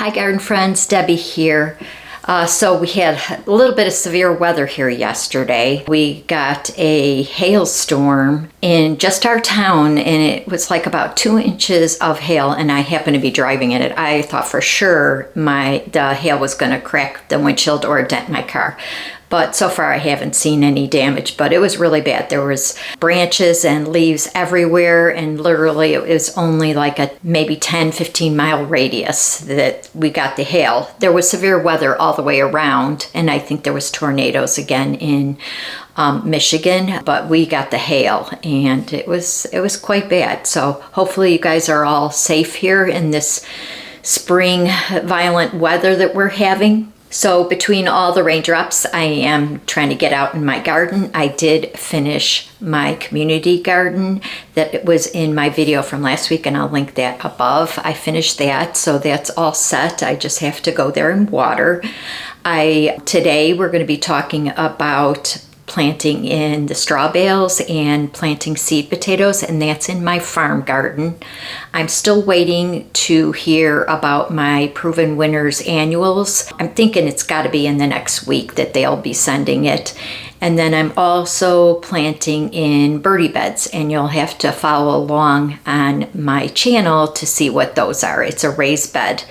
Hi garden friends, Debbie here. So we had a little bit of severe weather here yesterday. We got a hailstorm in just our town and it was like about 2 inches of hail, and I happened to be driving in it. I thought for sure the hail was going to crack the windshield or dent my car. But so far I haven't seen any damage, but it was really bad. There was branches and leaves everywhere, and literally it was only like a maybe 10-15 mile radius that we got the hail. There was severe weather all the way around, and I think there was tornadoes again in Michigan, but we got the hail and it was quite bad. So hopefully you guys are all safe here in this spring violent weather that we're having. So between all the raindrops, I am trying to get out in my garden. I did finish my community garden that was in my video from last week, and I'll link that above. I finished that, so that's all set. I just have to go there and water. Today we're going to be talking about planting in the straw bales and planting seed potatoes, and that's in my farm garden. I'm still waiting to hear about my Proven Winners annuals. I'm thinking it's got to be in the next week that they'll be sending it. And then I'm also planting in birdie beds, and you'll have to follow along on my channel to see what those are. It's a raised bed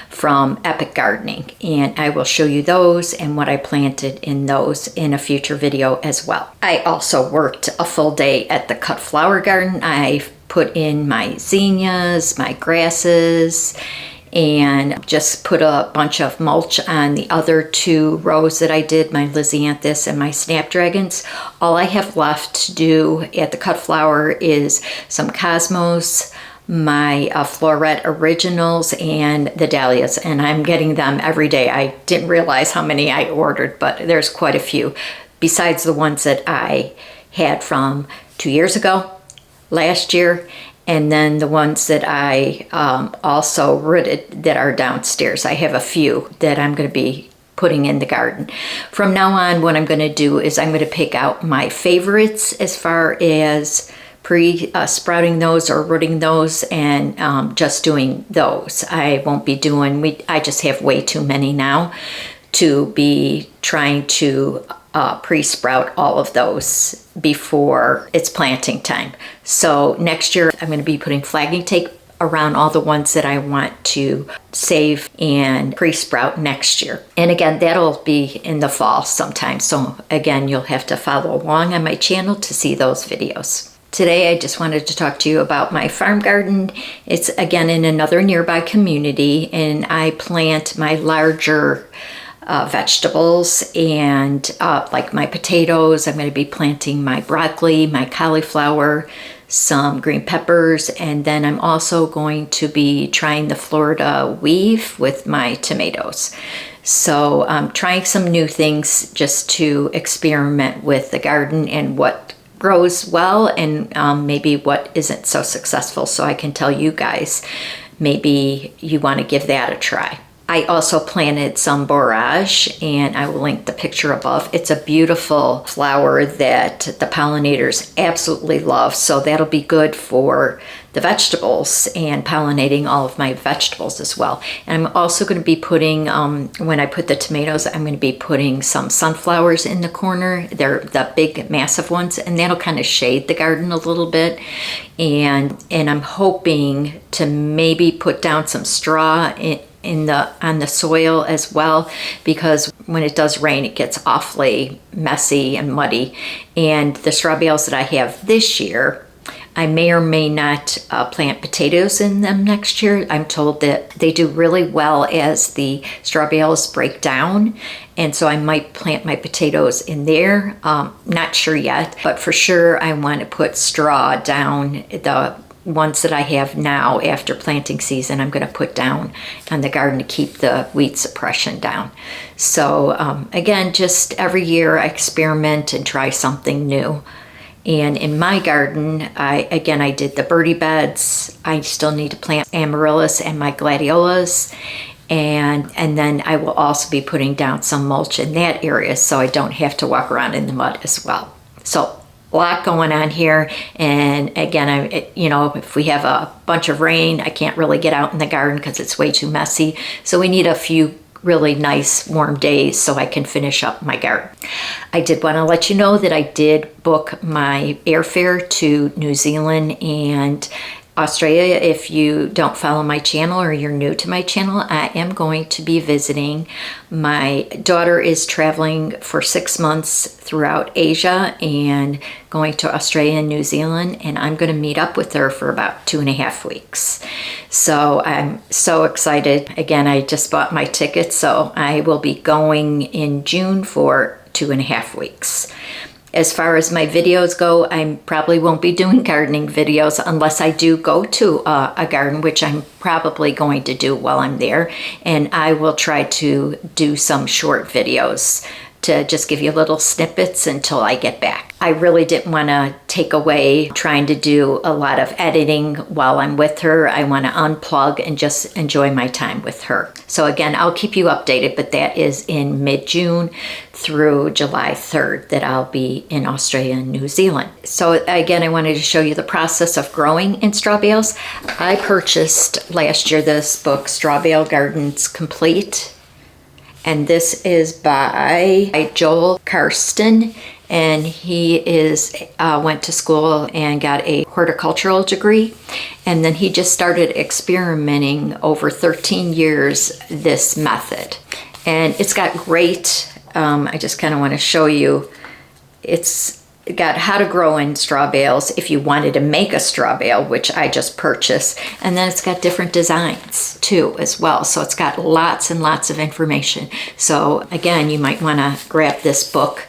from Epic Gardening, and I will show you those and what I planted in those in a future video as well. I also worked a full day at the cut flower garden. I put in my zinnias, my grasses, and just put a bunch of mulch on the other 2 rows that I did, my Lysianthus and my Snapdragons. All I have left to do at the cut flower is some cosmos, my Floret originals, and the dahlias, and I'm getting them every day. I didn't realize how many I ordered, but there's quite a few besides the ones that I had from 2 years ago, last year, and then the ones that I also rooted that are downstairs. I have a few that I'm going to be putting in the garden. From now on, what I'm going to do is I'm going to pick out my favorites as far as sprouting those or rooting those, and just doing those. I won't be doing, I just have way too many now to be trying to pre-sprout all of those before it's planting time. So next year I'm going to be putting flagging tape around all the ones that I want to save and pre-sprout next year. And again, that'll be in the fall sometime. So again, you'll have to follow along on my channel to see those videos. Today, I just wanted to talk to you about my farm garden. It's again in another nearby community, and I plant my larger vegetables and like my potatoes. I'm going to be planting my broccoli, my cauliflower, some green peppers, and then I'm also going to be trying the Florida weave with my tomatoes. So I'm trying some new things just to experiment with the garden and what grows well and maybe what isn't so successful, so I can tell you guys maybe you want to give that a try. I also planted some borage, and I will link the picture above. It's a beautiful flower that the pollinators absolutely love, so that'll be good for the vegetables and pollinating all of my vegetables as well. And I'm also going to be putting, when I put the tomatoes, I'm going to be putting some sunflowers in the corner. They're the big massive ones, and that'll kind of shade the garden a little bit. And I'm hoping to maybe put down some straw on the soil as well, because when it does rain it gets awfully messy and muddy. And the straw bales that I have this year, I may or may not plant potatoes in them next year. I'm told that they do really well as the straw bales break down, and so I might plant my potatoes in there. Not sure yet, but for sure I want to put straw down. The ones that I have now after planting season, I'm going to put down on the garden to keep the weed suppression down. So again, just every year I experiment and try something new. And in my garden, I did the birdie beds. I still need to plant amaryllis and my gladiolas. And then I will also be putting down some mulch in that area so I don't have to walk around in the mud as well. So a lot going on here. And again, if we have a bunch of rain, I can't really get out in the garden because it's way too messy. So we need a few really nice warm days so I can finish up my garden. I did want to let you know that I did book my airfare to New Zealand and Australia. If you don't follow my channel or you're new to my channel, I am going to be visiting. My daughter is traveling for 6 months throughout Asia and going to Australia and New Zealand, and I'm going to meet up with her for about 2.5 weeks. So I'm so excited. Again, I just bought my ticket, so I will be going in June for 2.5 weeks. As far as my videos go, I probably won't be doing gardening videos unless I do go to a garden, which I'm probably going to do while I'm there. And I will try to do some short videos to just give you little snippets until I get back. I really didn't want to take away trying to do a lot of editing while I'm with her. I want to unplug and just enjoy my time with her. So again, I'll keep you updated, but that is in mid-June through July 3rd that I'll be in Australia and New Zealand. So again, I wanted to show you the process of growing in straw bales. I purchased last year this book, Straw Bale Gardens Complete. And this is by Joel Karsten, and he went to school and got a horticultural degree, and then he just started experimenting over 13 years this method. And it's got great, I just kind of want to show you, it's got how to grow in straw bales if you wanted to make a straw bale, which I just purchased. And then it's got different designs too as well. So it's got lots and lots of information. So again, you might want to grab this book,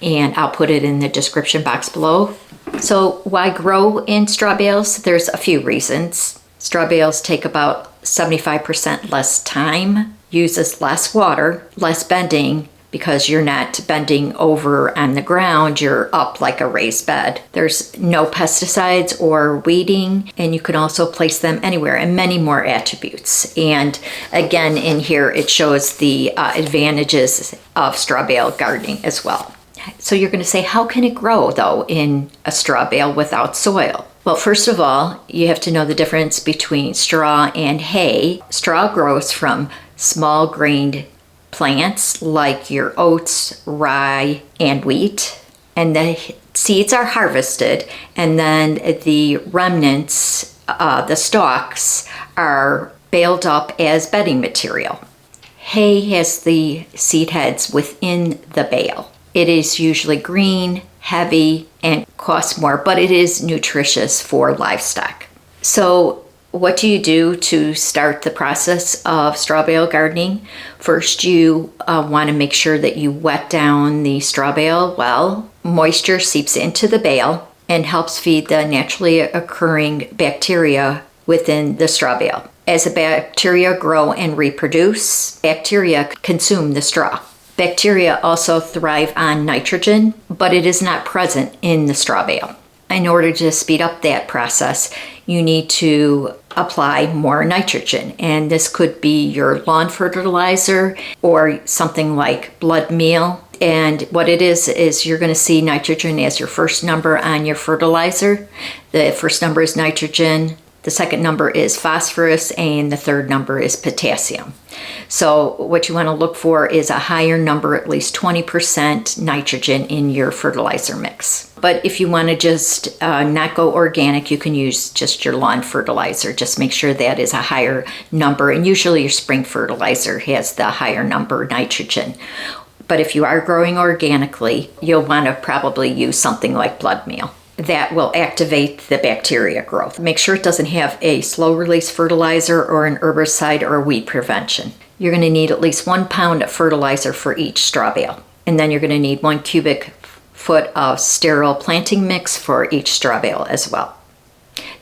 and I'll put it in the description box below. So why grow in straw bales? There's a few reasons. Straw bales take about 75% less time, uses less water, less bending, because you're not bending over on the ground, you're up like a raised bed. There's no pesticides or weeding, and you can also place them anywhere, and many more attributes. And again, in here it shows the advantages of straw bale gardening as well. So you're going to say, how can it grow though in a straw bale without soil? Well, first of all, you have to know the difference between straw and hay. Straw grows from small grained plants like your oats, rye, and wheat, and the seeds are harvested, and then the remnants, the stalks, are baled up as bedding material. Hay has the seed heads within the bale. It is usually green, heavy, and costs more, but it is nutritious for livestock. So what do you do to start the process of straw bale gardening? First, you want to make sure that you wet down the straw bale well. Moisture seeps into the bale and helps feed the naturally occurring bacteria within the straw bale. As the bacteria grow and reproduce, bacteria consume the straw. Bacteria also thrive on nitrogen, but it is not present in the straw bale. In order to speed up that process, you need to apply more nitrogen, and this could be your lawn fertilizer or something like blood meal. And what it is you're going to see nitrogen as your first number on your fertilizer. The first number is nitrogen, the second number is phosphorus, and the third number is potassium. So what you want to look for is a higher number, at least 20% nitrogen in your fertilizer mix. But if you want to just not go organic, you can use just your lawn fertilizer. Just make sure that is a higher number, and usually your spring fertilizer has the higher number nitrogen. But if you are growing organically, you'll want to probably use something like blood meal. That will activate the bacteria growth. Make sure it doesn't have a slow release fertilizer or an herbicide or weed prevention. You're going to need at least 1 pound of fertilizer for each straw bale. And then you're going to need 1 cubic foot of sterile planting mix for each straw bale as well.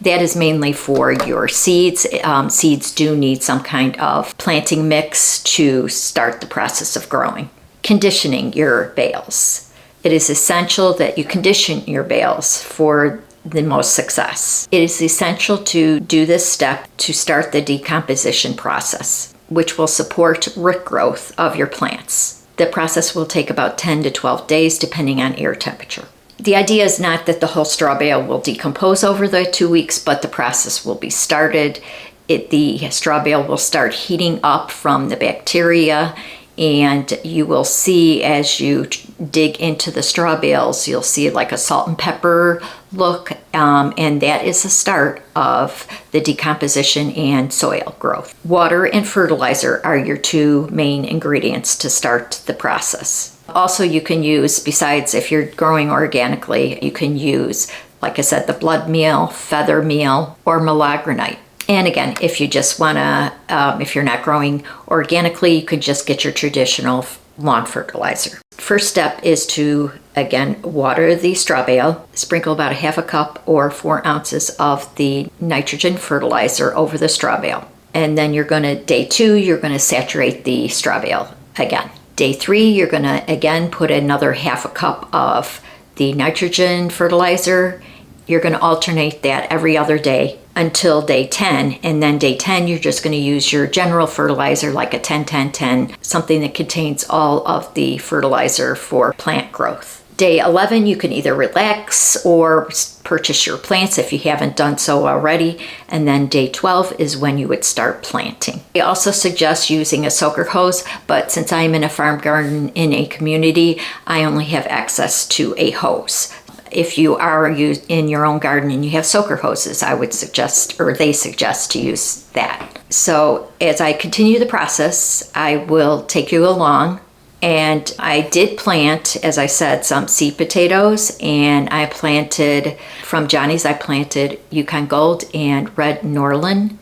That is mainly for your seeds. Seeds do need some kind of planting mix to start the process of growing. Conditioning your bales. It is essential that you condition your bales for the most success. It is essential to do this step to start the decomposition process, which will support root growth of your plants. The process will take about 10 to 12 days depending on air temperature. The idea is not that the whole straw bale will decompose over the 2 weeks, but the process will be started. The straw bale will start heating up from the bacteria, and you will see as you dig into the straw bales, you'll see like a salt and pepper look, and that is the start of the decomposition and soil growth. Water and fertilizer are your two main ingredients to start the process. Also, you can use, besides if you're growing organically, you can use, like I said, the blood meal, feather meal, or malagranite. And again, if you just want to, if you're not growing organically, you could just get your traditional lawn fertilizer. First step is to, again, water the straw bale. Sprinkle about a half a cup or 4 ounces of the nitrogen fertilizer over the straw bale. And then you're going to, day 2, you're going to saturate the straw bale again. Day 3, you're going to, again, put another half a cup of the nitrogen fertilizer. You're going to alternate that every other day until day 10, and then day 10 you're just going to use your general fertilizer like a 10-10-10, something that contains all of the fertilizer for plant growth. Day 11 you can either relax or purchase your plants if you haven't done so already, and then day 12 is when you would start planting. I also suggest using a soaker hose, but since I'm in a farm garden in a community, I only have access to a hose. If you are in your own garden and you have soaker hoses, I would suggest, or they suggest, to use that. So as I continue the process, I will take you along. And I did plant, as I said, some seed potatoes, and I planted, from Johnny's, I planted Yukon Gold and Red Norland.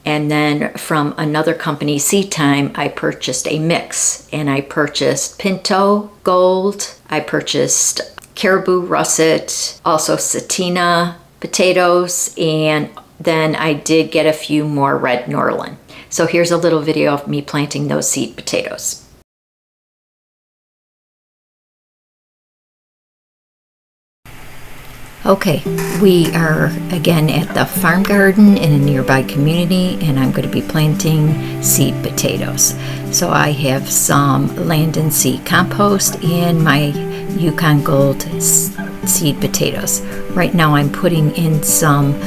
And then from another company, Seed Time, I purchased a mix, and I purchased Pinto Gold, I purchased Caribou Russet, also Satina potatoes, and then I did get a few more Red Norland. So here's a little video of me planting those seed potatoes. Okay, we are again at the farm garden in a nearby community, and I'm going to be planting seed potatoes. So I have some Land and Sea compost and my Yukon Gold seed potatoes. Right now I'm putting in some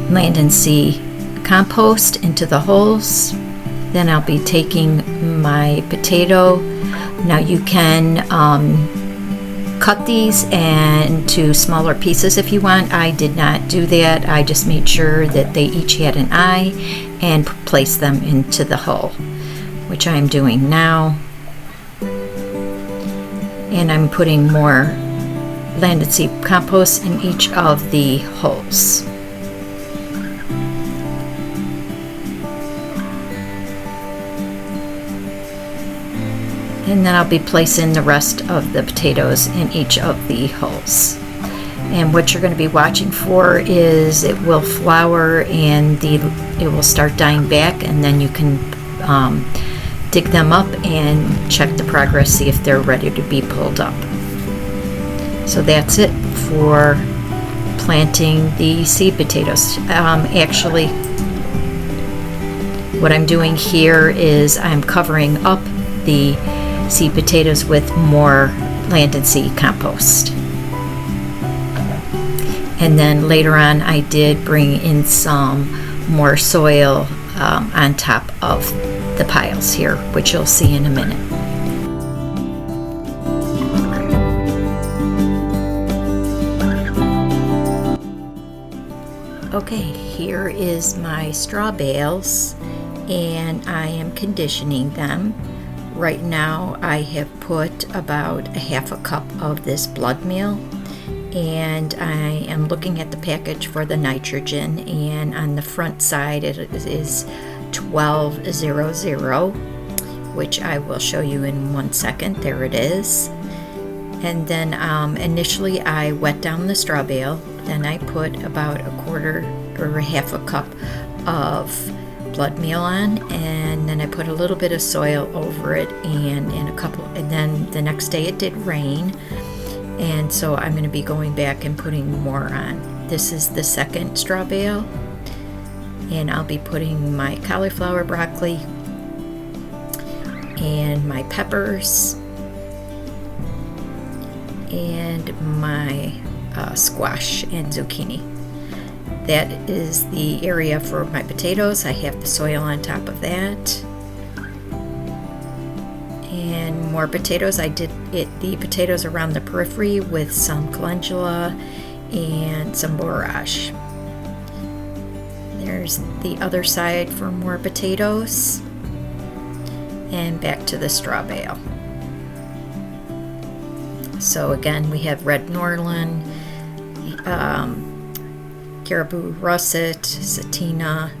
Land and Sea compost into the holes. Then I'll be taking my potato. Now you can cut these into smaller pieces if you want. I did not do that. I just made sure that they each had an eye and placed them into the hole, which I'm doing now. And I'm putting more Land and Sea compost in each of the holes. And then I'll be placing the rest of the potatoes in each of the holes. And what you're going to be watching for is it will flower and it will start dying back, and then you can dig them up and check the progress, see if they're ready to be pulled up. So that's it for planting the seed potatoes. Actually, what I'm doing here is I'm covering up the seed potatoes with more Land and Sea compost. And then later on I did bring in some more soil on top of the piles here, which you'll see in a minute. Okay, here is my straw bales, and I am conditioning them. Right now I have put about a half a cup of this blood meal, and I am looking at the package for the nitrogen, and on the front side it is 1200, which I will show you in 1 second. There it is. And then initially I wet down the straw bale, then I put about a quarter or a half a cup of blood meal on, and then I put a little bit of soil over it, and then the next day it did rain, and so I'm going to be going back and putting more on. This is the second straw bale, and I'll be putting my cauliflower, broccoli, and my peppers, and my squash and zucchini. That is the area for my potatoes. I have the soil on top of that. And more potatoes. I did the potatoes around the periphery with some calendula and some borage. There's the other side for more potatoes. And back to the straw bale. So again, we have red Norland, caribou russet, satina,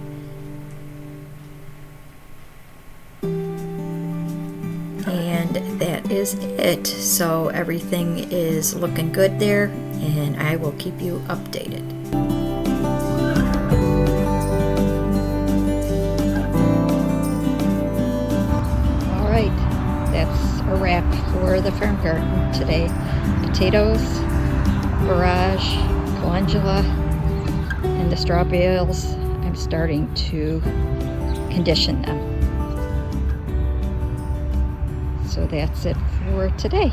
and that is it. So everything is looking good there, and I will keep you updated. All right, that's a wrap for the farm garden today. Potatoes, borage, calendula, and the straw bales. I'm starting to condition them. So that's it for today.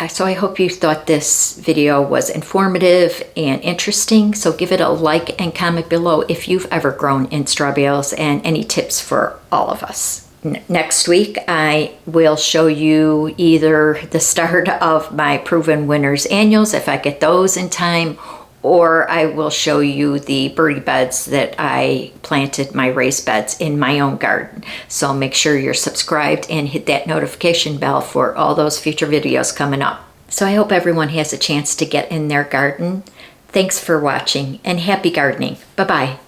So I hope you thought this video was informative and interesting. So give it a like and comment below if you've ever grown in straw bales and any tips for all of us. Next week, I will show you either the start of my proven winners annuals, if I get those in time, or I will show you the birdie beds that I planted, my raised beds in my own garden. So make sure you're subscribed and hit that notification bell for all those future videos coming up. So I hope everyone has a chance to get in their garden. Thanks for watching and happy gardening. Bye-bye.